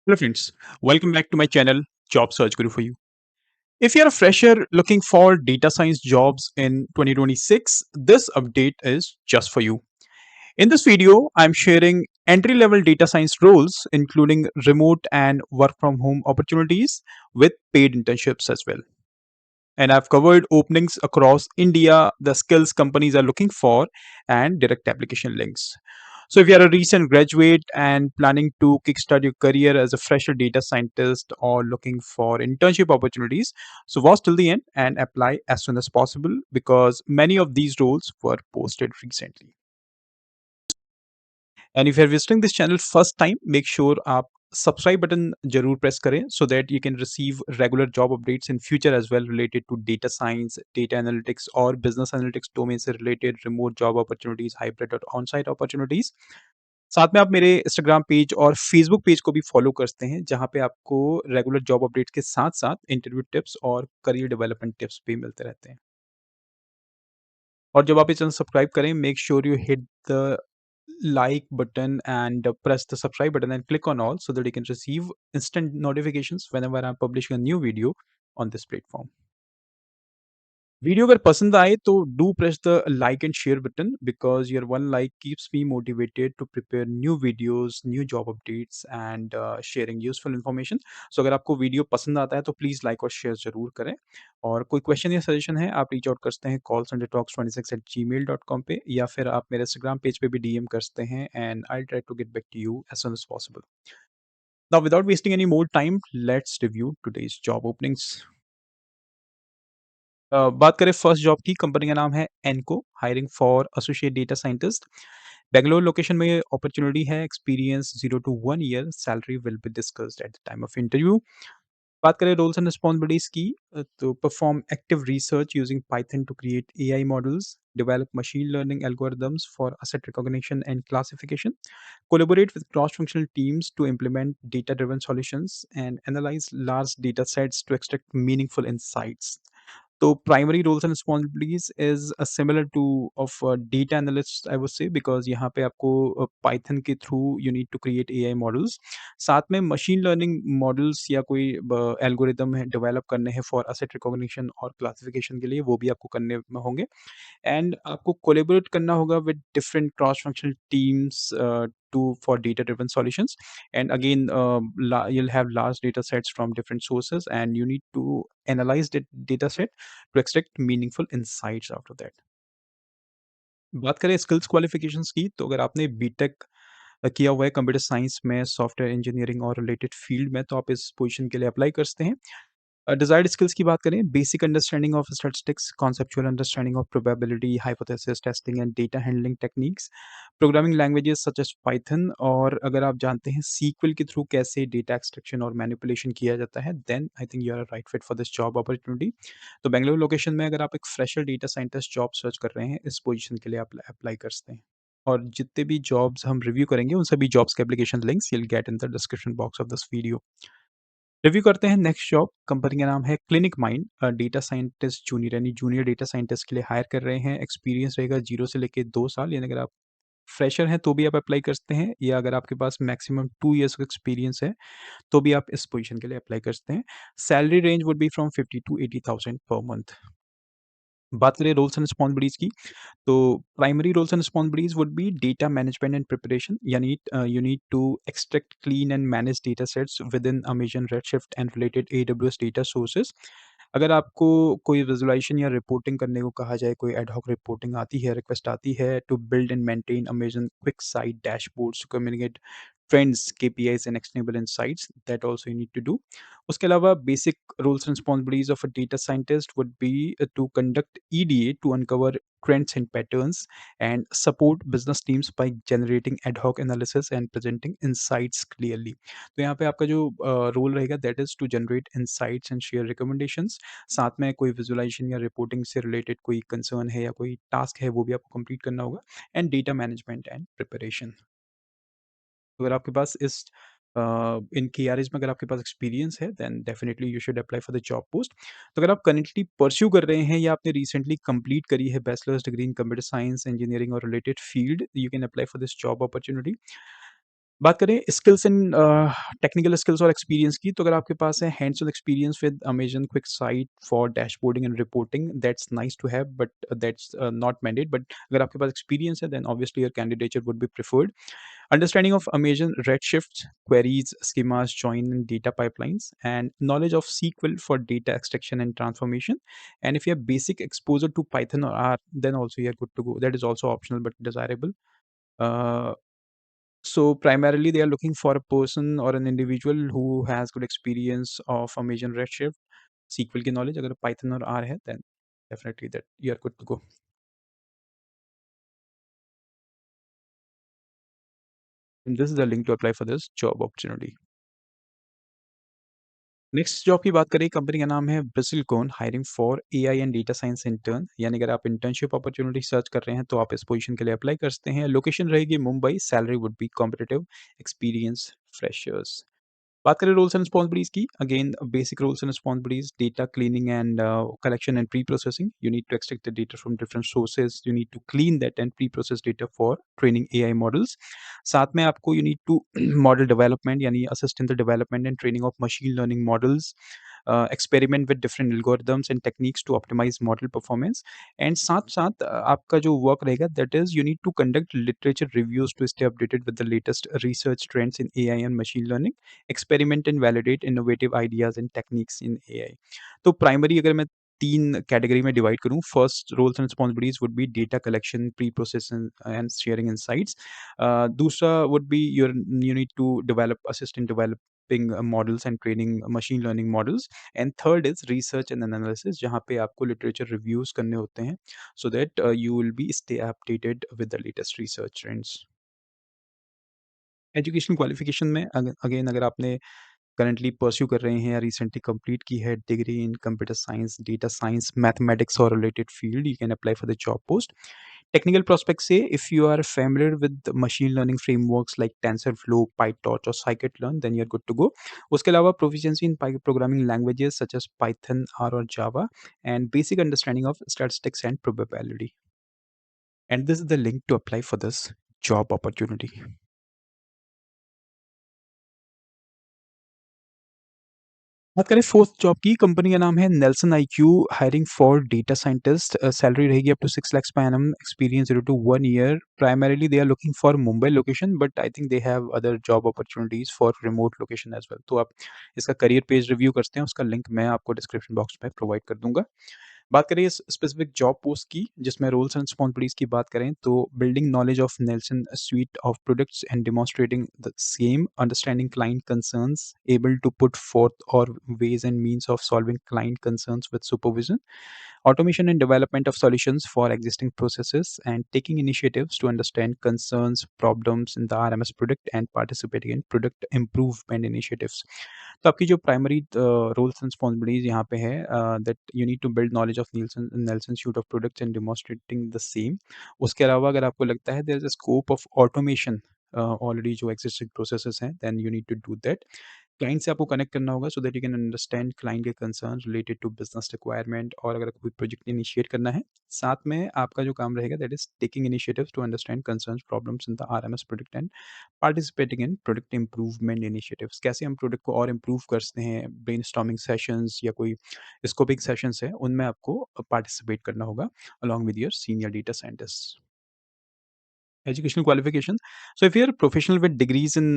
Hello friends, welcome back to my channel Job Search Guru for you. If you're a fresher looking for data science jobs in 2026, this update is just for you. In this video, I'm sharing entry-level data science roles including remote and work from home opportunities with paid internships as well. And I've covered openings across India, the skills companies are looking for, and direct application links. So, if you are a recent graduate and planning to kickstart your career as a fresher data scientist or looking for internship opportunities, so watch till the end and apply as soon as possible because many of these roles were posted recently. And if you're visiting this channel first time, make sure आप subscribe button जरूर press करें so that you can receive regular job updates in future as well related to data science data analytics और business analytics domain से related remote job opportunities hybrid और on site opportunities साथ में आप मेरे Instagram page और Facebook page को भी फॉलो करते हैं जहां पे आपको रेगुलर जॉब अपडेट्स के साथ साथ इंटरव्यू टिप्स और करियर डेवलपमेंट टिप्स भी मिलते रहते हैं और जब आप ये चैनल सब्सक्राइब करें make sure you hit the like button and press the subscribe button and click on all so that you can receive instant notifications whenever I'm publishing a new video on this platform. Video अगर पसंद आए तो do press the like and share button because your one like keeps me motivated to prepare new videos new job updates and sharing useful information so अगर आपको video पसंद आता है तो प्लीज़ लाइक और शेयर जरूर करें और कोई क्वेश्चन या सजेशन है आप रीच आउट कर सकते हैं callsundertalks26@gmail.com पे या फिर आप मेरे इंस्टाग्राम पेज पे भी डीएम कर सकते हैं and I try to get back to you as soon as possible. Now without wasting any more time let's review today's job openings. बात करें फर्स्ट जॉब की कंपनी का नाम है Enko hiring for associate data scientist. Bangalore location में opportunity है experience 0 to 1 year salary will be discussed at the time of interview. बात करें रोल्स एंड रिस्पॉन्सिबिलिटीज की तो perform active research using Python to create AI models develop machine learning algorithms for asset recognition and classification, collaborate with cross-functional teams to implement data-driven solutions, and analyze large data sets to extract meaningful insights. So primary roles and responsibilities is similar to of a data analyst I would say because यहाँ पे आपको Python के through you need to create AI models साथ में machine learning models या कोई algorithm है develop करने हैं फॉर असेट रिकॉग्निशन और क्लासिफिकेशन के लिए वो भी आपको करने होंगे एंड आपको कोलैबोरेट करना होगा with different cross functional teams to for data driven solutions and again you'll have large data sets from different sources and you need to analyze the data set to extract meaningful insights out of that. बात करें skills qualifications की तो अगर आपने BTech किया हुआ है computer science में सॉफ्टवेयर इंजीनियरिंग और रिलेटेड फील्ड में तो आप इस पोजीशन के लिए अप्लाई कर सकते हैं. डिजायर्ड स्किल्स की बात करें basic understanding of statistics conceptual understanding of probability hypothesis testing and data handling techniques programming languages such as Python और अगर आप जानते हैं सीक्वल के थ्रू कैसे डेटा एक्सट्रैक्शन और मैनिपुलेशन किया जाता है then I think you are right fit for this job opportunity. तो बेंगलुरु लोकेशन में अगर आप एक fresher data scientist job search कर रहे हैं इस पोजीशन के लिए आप अप्लाई कर सकते हैं और जितने भी जॉब्स हम रिव्यू करेंगे उन सभी जॉब्स के application links you will get in the description box of this video. Review करते हैं नेक्स्ट जॉब कंपनी का नाम है clinic mind data scientist junior यानी जूनियर डेटा साइंटिस्ट के लिए हायर कर रहे हैं एक्सपीरियंस रहेगा 0 से लेके 2 साल यानी अगर आप फ्रेशर हैं तो भी आप अप्लाई कर सकते हैं या अगर आपके पास मैक्सिमम 2 इयर्स का एक्सपीरियंस है तो भी आप इस पोजीशन के लिए अप्लाई कर सकते हैं. Salary range would be from 50 to 80,000 per month. बात करें रोल्स एंड रिस्पॉन्सिबिलिटीज की तो primary roles and responsibilities would be data management and preparation यानी you need to extract clean and manage data sets within Amazon Redshift and related AWS data sources. अगर आपको कोई visualisation या reporting करने को कहा जाए कोई एडहॉक रिपोर्टिंग आती है रिक्वेस्ट आती है to build and maintain Amazon QuickSight dashboards to communicate trends KPIs and actionable insights that also you need to do. उसके अलावा basic roles and responsibilities of a data scientist would be to conduct EDA to uncover trends and patterns and support business teams by generating ad hoc analysis and presenting insights clearly. तो यहाँ पे आपका जो role रहेगा that is to generate insights and share recommendations. साथ में कोई visualisation या रिपोर्टिंग से रिलेटेड कोई कंसर्न है या कोई टास्क है वो भी आपको कंप्लीट करना होगा and data management and preparation. अगर आपके पास इस इन केआरएज में अगर आपके पास एक्सपीरियंस है then definitely you should apply for the job post. तो अगर आप करंटली परस्यू कर रहे हैं या आपने रिसेंटली कंप्लीट करी है bachelor's degree in computer science engineering और related field you can apply for this job opportunity. बात करें स्किल्स इन टेक्निकल स्किल्स और एक्सपीरियंस की, तो अगर आपके पास है hands on experience with Amazon QuickSight for dashboarding and reporting, that's nice to have but that's not mandate. But अगर आपके पास एक्सपीरियंस है, then obviously your candidature would be preferred. Understanding of Amazon Redshift queries, schemas, join and data pipelines, and knowledge of SQL for data extraction and transformation. And if you have basic exposure to Python or R, then also you're good to go. That is also optional but desirable. Uh, so primarily they are looking for a person or an individual who has good experience of Amazon Redshift, SQL की knowledge. अगर Python और R है, then definitely that you are good to go. And this is the link to apply for this job opportunity. Next job की बात करें, company का नाम है Brisilcon, hiring for AI and data science intern. यानी अगर आप इंटर्नशिप अपॉर्चुनिटी सर्च कर रहे हैं तो आप इस पोजीशन के लिए अप्लाई कर सकते हैं। लोकेशन रहेगी Mumbai, salary would be competitive, experience freshers. बात करें रोल्स एंड रिस्पॉन्सिबिलिटीज की, again basic roles and responsibilities, data cleaning and collection and pre processing. You need to extract the data from different sources, you need to clean that and pre process data for training AI models. साथ में आपको you need to model development यानी assist in the development and training of machine learning models, experiment with different algorithms and techniques to optimize model performance। And साथ साथ आपका जो work रहेगा, that is you need to conduct literature reviews to stay updated with the latest research trends in AI and machine learning, experiment and validate innovative ideas and techniques in AI. तो primary अगर मैं तीन category में divide करूं, first roles and responsibilities would be data collection, pre processing and sharing insights. दूसरा would be your you need to develop assist in developing models and training machine learning models, and third is research and analysis, जहाँ पे आपको literature reviews करने होते हैं सो that you will be stay updated with the latest research trends. Education qualification में again अगर आपने currently pursue कर रहे हैं या रिसेंटली कंप्लीट की है degree in computer science, data science, mathematics और related field, you can apply for the job post. Technical prospect से if you are familiar with machine learning frameworks like TensorFlow, PyTorch और scikit-learn, then you are good to go. उसके अलावा proficiency in programming languages such as Python, R और Java, and basic understanding of statistics and probability. And this is the link to apply for this job opportunity. बात करें fourth job की, company का नाम है Nielsen IQ, hiring for data scientist. Salary रहेगी up to 6 lakhs per annum, experience 0 to 1 year. Primarily they are looking for Mumbai location, but I think they have other job opportunities for remote location as well. तो आप इसका career page review करते हैं, उसका link मैं आपको description box में provide कर दूंगा। बात करें इस स्पेसिफिक जॉब पोस्ट की, जिसमें रोल्स एंड रिस्पॉन्सिबिलिटीज की बात करें, तो building knowledge of Nelson suite of products and demonstrating the same, understanding client concerns, able to put forth or ways and means of solving client concerns with supervision, automation and development of solutions for existing processes, and taking initiatives to understand concerns, problems in the RMS product and participating in product improvement initiatives। तो आपकी जो primary roles and responsibilities यहाँ पे है, that you need to build knowledge of Nielsen Nielsen suite of products and demonstrating the same. उसके अलावा अगर आपको लगता है there is a scope of automation already जो एक्सिस्टिंग प्रोसेसेस हैं, then you need to do that. Client से आपको कनेक्ट करना होगा so that you can understand client के concern related to business requirement, और अगर कोई प्रोजेक्ट इनिशिएट करना है, साथ में आपका जो काम रहेगा that is taking initiatives to understand concerns problems in the RMS product and participating in product improvement initiatives. कैसे हम प्रोडक्ट को और इम्प्रूव कर सकते हैं, ब्रेनस्टॉर्मिंग सेशंस या कोई स्कोपिंग सेशंस है, उनमें आपको पार्टिसिपेट करना होगा along with your senior data scientist. Educational qualification. So if you're a professional with degrees in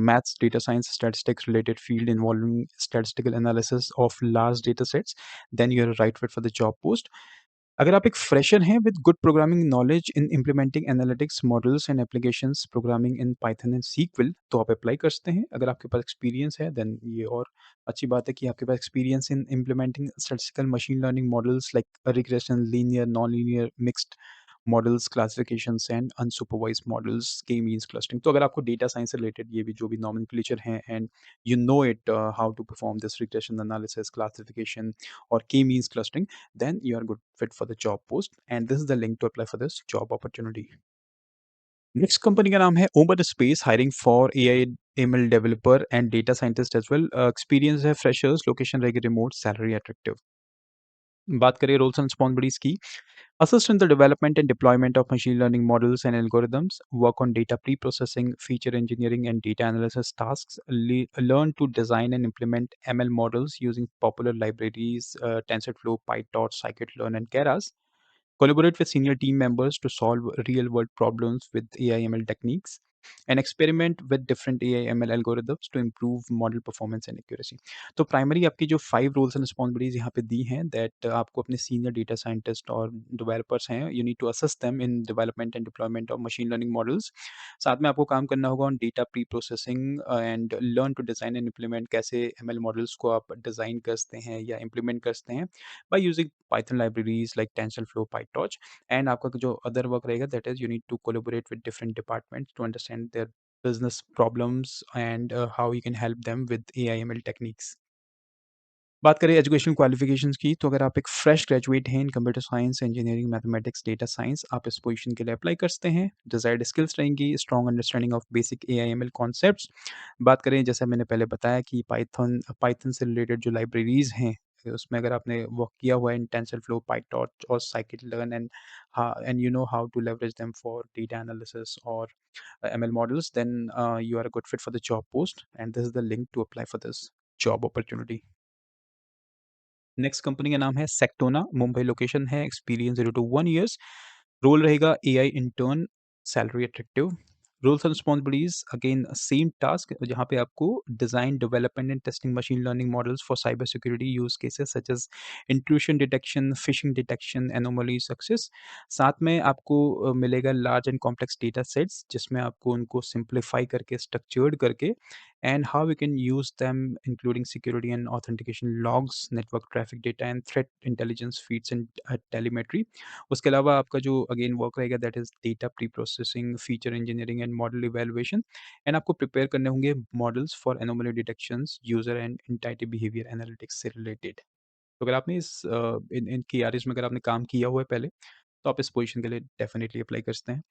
maths, data science, statistics related field involving statistical analysis of large data sets, then you're a right fit for the job post। अगर आप एक fresher हैं with good programming knowledge in implementing analytics models and applications, programming in Python and SQL, तो आप apply कर सकते हैं। अगर आपके पास एक्सपीरियंस है, देन ये और अच्छी बात है कि आपके पास experience in implementing statistical machine learning models like regression, linear, non linear, mixed models, classifications and unsupervised models, k means clustering. तो अगर आपको डेटा साइंस से रिलेटेड ये भी जो भी नॉमेनक्लेचर हैं, and you know it how to perform this regression analysis, classification और K means clustering, then you are good fit for the job post, and this is the link to apply for this job opportunity। Next company का नाम है Omar Space, hiring for AI ML developer and data scientist as well. Experience है freshers, location रहेगी remote, salary attractive. बात करें roles and responsibilities की, assist in the development and deployment of machine learning models and algorithms, work on data pre-processing, feature engineering, and data analysis tasks, learn to design and implement ML models using popular libraries, TensorFlow, PyTorch, Scikit-learn, and Keras. Collaborate with senior team members to solve real world problems with AI/ML techniques, and experiment with different AI/ML algorithms to improve model performance and accuracy. तो primary आपकी जो 5 roles and responsibilities यहाँ पे दी हैं that आपको अपने senior data scientist और developers हैं, you need to assist them in development and deployment of machine learning models. साथ में आपको काम करना होगा on data pre processing and learn to design and implement, कैसे एमएल मॉडल्स को आप डिज़ाइन करते हैं या इम्प्लीमेंट करते हैं by using Python libraries like TensorFlow, PyTorch. And आपका जो अदर वर्क रहेगा that is you need to collaborate with different departments to understand their business problems and how you can help them with AI/ML techniques. बात करें education qualifications की, तो अगर आप एक फ्रेश ग्रेजुएट हैं इन computer science, engineering, mathematics, data science, आप इस पोजीशन के लिए अप्लाई कर सकते हैं। डिज़ायर्ड स्किल्स रहेंगी strong understanding of basic AIML concepts. बात करें जैसा मैंने पहले बताया कि पाइथन पाइथन से रिलेटेड जो लाइब्रेरीज़ हैं, उसमें अगर आपने वर्क किया हुआ है इन टेंसरफ्लो, पाइटॉर्च और scikit-learn and you know how to leverage them for data analysis or ML models, then you are a good fit for the job post, and this is the link to apply for this job opportunity. Next company का नाम है Sectona, Mumbai location है, experience 0 to 1 years, role रहेगा AI intern, salary attractive. Roles and responsibilities again same task, जहाँ पे आपको design, development and testing machine learning models for cyber security use cases such as intrusion detection, phishing detection, anomaly success. साथ में आपको मिलेगा large and complex data sets, जिसमें आपको उनको सिंप्लीफाई करके, स्ट्रक्चर्ड करके, and how we can use them, including security and authentication logs, network traffic data, and threat intelligence feeds and telemetry. उसके अलावा आपका जो अगेन वर्क रहेगा that is data pre processing, feature engineering and model evaluation, and आपको prepare करने होंगे models for anomaly detections, user and entity behaviour analytics से रिलेटेड। तो अगर आपने इस इन की आरएस में अगर आपने काम किया हुआ है पहले, तो आप इस पोजीशन के लिए डेफिनेटली अप्लाई कर सकते हैं।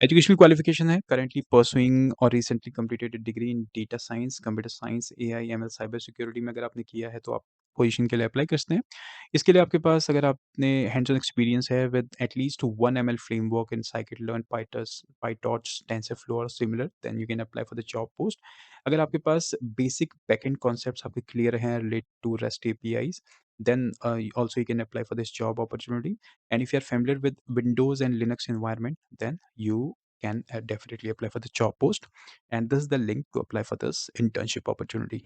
एजुकेशनल क्वालिफिकेशन है करंटली परसुइंग और recently completed degree in data science, computer science, AI, ML, cyber security में अगर आपने किया है तो आप पोजीशन के लिए अप्लाई कर सकते हैं। इसके लिए आपके पास अगर आपने हैंड्स ऑन एक्सपीरियंस है with at least 1 ML framework in scikit-learn, PyTorch, TensorFlow और similar, then you can apply for the job post. अगर आपके पास बेसिक बैकएंड कॉन्सेप्ट्स आपके क्लियर हैं related to REST APIs, then also you can apply for this job opportunity. And if you are familiar with Windows and Linux environment, then you can definitely apply for the job post. And this is the link to apply for this internship opportunity.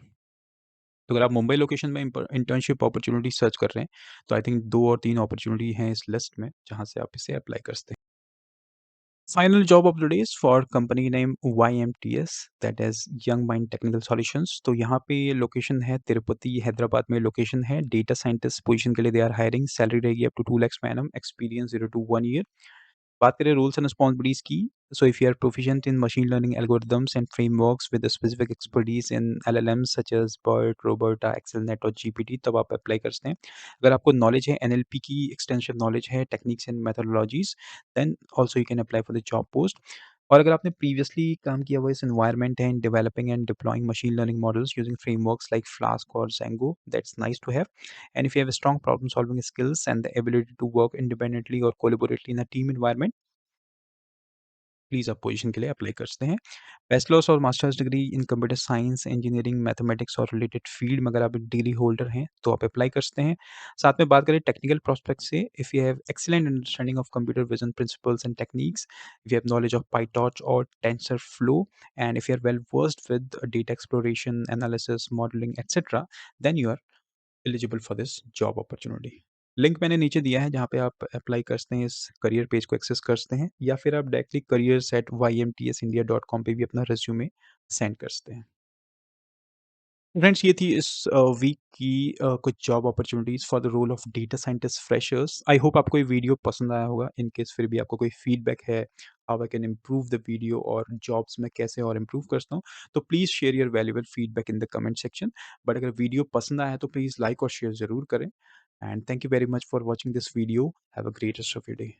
तो अगर आप Mumbai location में internship opportunity search कर रहे हैं, तो I think 2 और 3 opportunity हैं इस लिस्ट में, जहाँ से आप इसे अप्लाई कर सकते हैं। Final job of the day is for company name YMTS, that is young mind technical solutions. तो यहाँ पे लोकेशन है तिरुपति, हैदराबाद में लोकेशन है। डेटा साइंटिस्ट पोजीशन के लिए दे आर हायरिंग, सैलरी रहेगी up to 2 lakhs per annum, experience 0 to 1 year. बात करें रूल्स एंड रिस्पॉन्सिबिलिटीज की, so if you are proficient in machine learning algorithms and frameworks with specific expertise in LLMs such as BERT, RoBERTa, XLNet और GPT, तब आप apply कर सकते हैं। अगर आपको नॉलेज है एनएलपी की, एक्सटेंसिव नॉलेज है techniques and methodologies, then also you can apply for the job post. और अगर आपने प्रीवियसली काम किया हुआ इस एनवायरनमेंट है in developing and deploying machine learning models using frameworks like flask और Django, that's nice to have. And if you have strong problem solving skills and the ability to work independently or collaboratively in a team environment, please आप position के लिए apply कर सकते हैं। Bachelors और masters degree in computer science, engineering, mathematics और related field में अगर आप एक डिग्री होल्डर हैं, तो आप अप्लाई कर सकते हैं। साथ में बात करें टेक्निकल प्रोस्पेक्ट से, if you have excellent understanding of computer vision principles and techniques, if you have knowledge of PyTorch और TensorFlow, and if you are well versed with data exploration, analysis, modelling etcetera, then you are eligible for this job opportunity. Link मैंने नीचे दिया है, जहाँ पे आप apply कर सकते हैं, इस करियर पेज को एक्सेस कर सकते हैं, या फिर आप डायरेक्टली careers@ymtsindia.com पे भी अपना रिज्यूमे सेंड कर सकते हैं। फ्रेंड्स, ये थी इस वीक की कुछ job opportunities for the role of data scientist freshers. I hope आपको ये वीडियो पसंद आया होगा। इन केस फिर भी आपको कोई फीडबैक है, how I can improve the video और जॉब्स में कैसे और इम्प्रूव कर सकता हूँ, तो please share your valuable feedback in the comment section. But अगर वीडियो पसंद आया है तो प्लीज़ लाइक और शेयर ज़रूर करें। And thank you very much for watching this video. Have a great rest of your day.